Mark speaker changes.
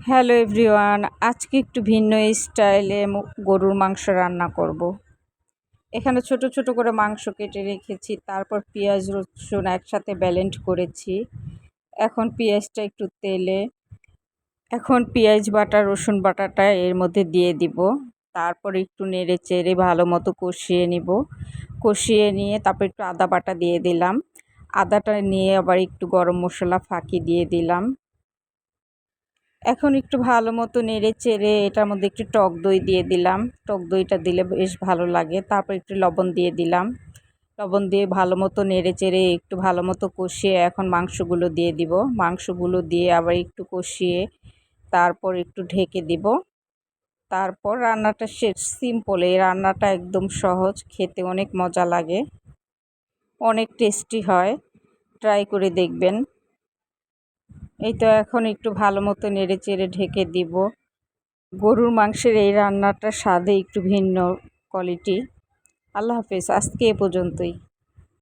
Speaker 1: Hello everyone, আজকে একটু ভিন্ন স্টাইলে গরুর মাংস রান্না করব। এখানে ছোট ছোট করে মাংস কেটে রেখেছি, তারপর পেঁয়াজ রসুন একসাথে ব্লেন্ড করেছি। এখন পেঁয়াজটা একটু তেলে, এখন পেঁয়াজ বাটা রসুন বাটাটা এর মধ্যে দিয়ে দিব। তারপর একটু নেড়ে চেড়ে ভালো মতো কষিয়ে নিব। কষিয়ে নিয়ে তারপর একটু আদা বাটা দিয়ে দিলাম। আদাটা নিয়ে আবার একটু গরম মশলা ফাঁকি দিয়ে দিলাম। এখন একটু ভালো মতো নেড়ে চেড়ে এটার মধ্যে একটু টক দই দিয়ে দিলাম। টক দইটা দিলে বেশ ভালো লাগে। তারপর একটু লবণ দিয়ে দিলাম। লবণ দিয়ে ভালো মতো নেড়ে চেড়ে একটু ভালো মতো কষিয়ে এখন মাংসগুলো দিয়ে দিব। মাংসগুলো দিয়ে আবার একটু কষিয়ে তারপর একটু ঢেকে দিব। তারপর রান্নাটা শেষ। সিম্পল, এই রান্নাটা একদম সহজ, খেতে অনেক মজা লাগে, অনেক টেস্টি হয়। ট্রাই করে দেখবেন। এই তো এখন একটু ভালো মতো নেড়ে চেড়ে ঢেকে দিব। গরুর মাংসের এই রান্নাটা স্বাদে একটু ভিন্ন কোয়ালিটি। আল্লাহ হাফেজ, আজকে এ পর্যন্তই।